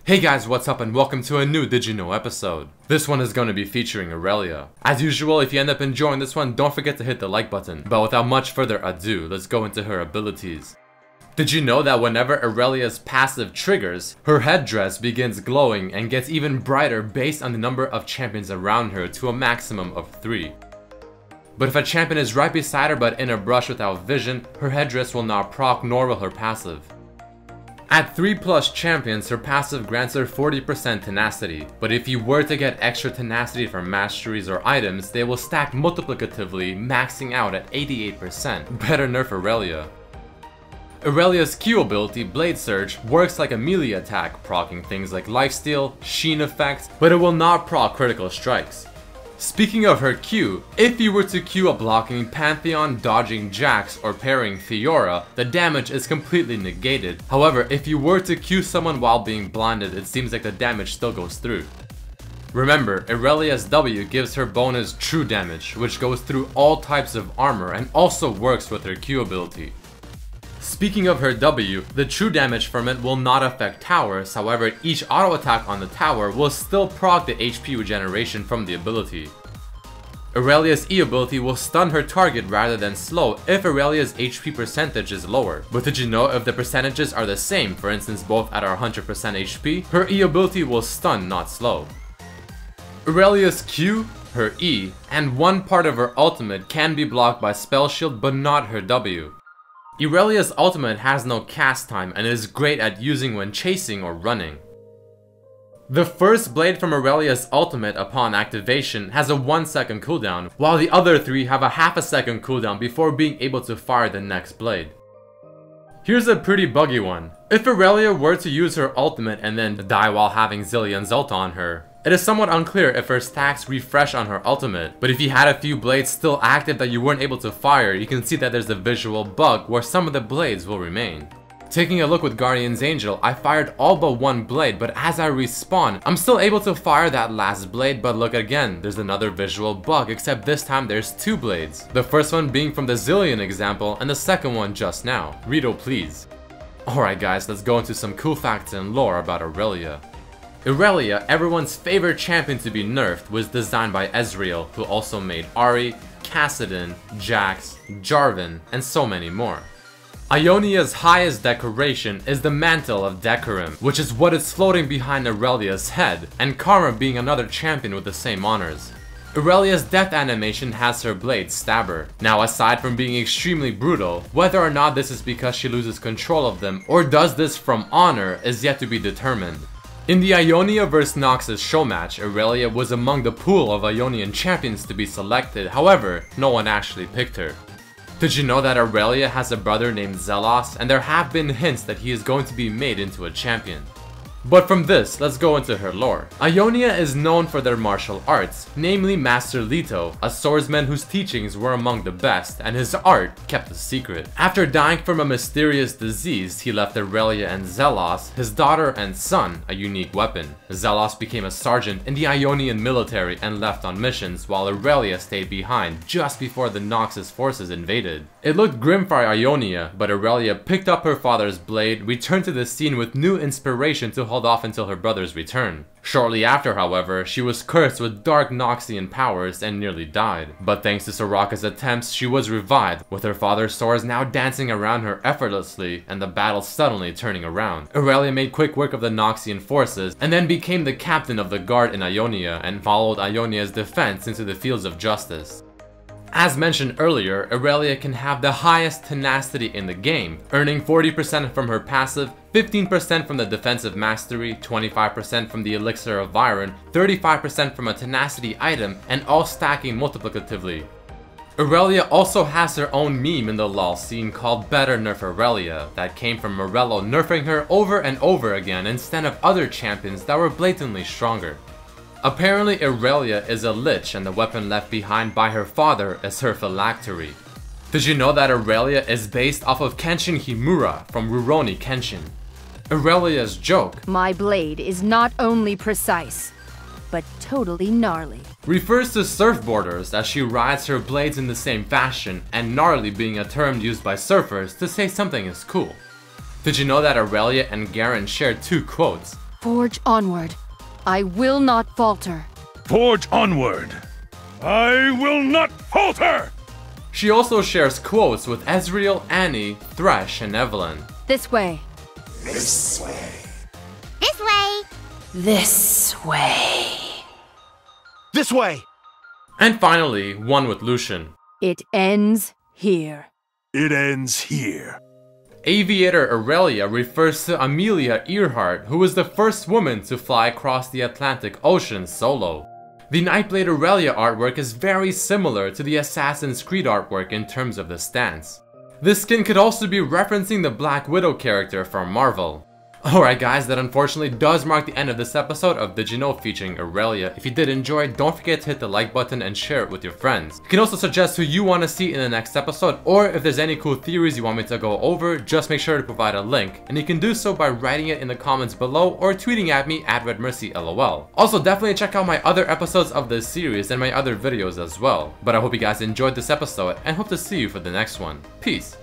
Hey guys, what's up and welcome to a new Did You Know episode. This one is going to be featuring Irelia. As usual, if you end up enjoying this one, don't forget to hit the like button. But without much further ado, let's go into her abilities. Did you know that whenever Irelia's passive triggers, her headdress begins glowing and gets even brighter based on the number of champions around her to a maximum of 3. But if a champion is right beside her but in a brush without vision, her headdress will not proc nor will her passive. At 3+ champions, her passive grants her 40% tenacity, but if you were to get extra tenacity from masteries or items, they will stack multiplicatively, maxing out at 88%. Better nerf Irelia. Irelia's Q ability, Blade Surge, works like a melee attack, proccing things like lifesteal, sheen effects, but it will not proc critical strikes. Speaking of her Q, if you were to Q a blocking Pantheon, dodging Jax, or parrying Fiora, the damage is completely negated. However, if you were to Q someone while being blinded, it seems like the damage still goes through. Remember, Irelia's W gives her bonus true damage, which goes through all types of armor and also works with her Q ability. Speaking of her W, the true damage from it will not affect towers, however each auto attack on the tower will still proc the HP regeneration from the ability. Irelia's E ability will stun her target rather than slow if Irelia's HP percentage is lower. But did you know if the percentages are the same, for instance both at our 100% HP, her E ability will stun, not slow. Irelia's Q, her E, and one part of her ultimate can be blocked by Spell Shield but not her W. Irelia's ultimate has no cast time and is great at using when chasing or running. The first blade from Irelia's ultimate upon activation has a 1-second cooldown, while the other 3 have a half-a-second cooldown before being able to fire the next blade. Here's a pretty buggy one. If Irelia were to use her ultimate and then die while having Zillion's ult on her, it is somewhat unclear if her stacks refresh on her ultimate, but if you had a few blades still active that you weren't able to fire, you can see that there's a visual bug where some of the blades will remain. Taking a look with Guardian's Angel, I fired all but one blade, but as I respawn, I'm still able to fire that last blade, but look again, there's another visual bug, except this time there's 2 blades. The first one being from the Zillion example, and the second one just now. Redo please. Alright guys, let's go into some cool facts and lore about Irelia. Irelia, everyone's favorite champion to be nerfed, was designed by Ezreal, who also made Ahri, Kassadin, Jax, Jarvan, and so many more. Ionia's highest decoration is the Mantle of Decorum, which is what is floating behind Irelia's head, and Karma being another champion with the same honors. Irelia's death animation has her blade Stabber. Now aside from being extremely brutal, whether or not this is because she loses control of them or does this from honor is yet to be determined. In the Ionia vs Noxus show match, Irelia was among the pool of Ionian champions to be selected, however, no one actually picked her. Did you know that Irelia has a brother named Zelos, and there have been hints that he is going to be made into a champion? But from this, let's go into her lore. Ionia is known for their martial arts, namely Master Leto, a swordsman whose teachings were among the best, and his art kept a secret. After dying from a mysterious disease, he left Irelia and Zelos, his daughter and son, a unique weapon. Zelos became a sergeant in the Ionian military and left on missions, while Irelia stayed behind just before the Noxus forces invaded. It looked grim for Ionia, but Irelia picked up her father's blade, returned to the scene with new inspiration to hold off until her brother's return. Shortly after, however, she was cursed with dark Noxian powers and nearly died. But thanks to Soraka's attempts, she was revived, with her father's swords now dancing around her effortlessly and the battle suddenly turning around. Irelia made quick work of the Noxian forces and then became the captain of the guard in Ionia and followed Ionia's defense into the fields of justice. As mentioned earlier, Irelia can have the highest tenacity in the game, earning 40% from her passive, 15% from the defensive mastery, 25% from the elixir of Iron, 35% from a tenacity item, and all stacking multiplicatively. Irelia also has her own meme in the LoL scene called Better Nerf Irelia, that came from Morello nerfing her over and over again instead of other champions that were blatantly stronger. Apparently Irelia is a lich and the weapon left behind by her father is her phylactery. Did you know that Irelia is based off of Kenshin Himura from Rurouni Kenshin? Irelia's joke, "My blade is not only precise, but totally gnarly," refers to surfboarders as she rides her blades in the same fashion, and gnarly being a term used by surfers to say something is cool. Did you know that Irelia and Garen shared 2 quotes? Forge onward. I will not falter. Forge onward. I will not falter! She also shares quotes with Ezreal, Annie, Thresh, and Evelyn. This way. This way. This way. This way. This way. And finally, one with Lucian. It ends here. It ends here. Aviator Irelia refers to Amelia Earhart, who was the first woman to fly across the Atlantic Ocean solo. The Nightblade Irelia artwork is very similar to the Assassin's Creed artwork in terms of the stance. This skin could also be referencing the Black Widow character from Marvel. Alright guys, that unfortunately does mark the end of this episode of Did You Know featuring Irelia. If you did enjoy, don't forget to hit the like button and share it with your friends. You can also suggest who you want to see in the next episode, or if there's any cool theories you want me to go over, just make sure to provide a link. And you can do so by writing it in the comments below or tweeting at me at RedmercyLOL. Also, definitely check out my other episodes of this series and my other videos as well. But I hope you guys enjoyed this episode and hope to see you for the next one. Peace.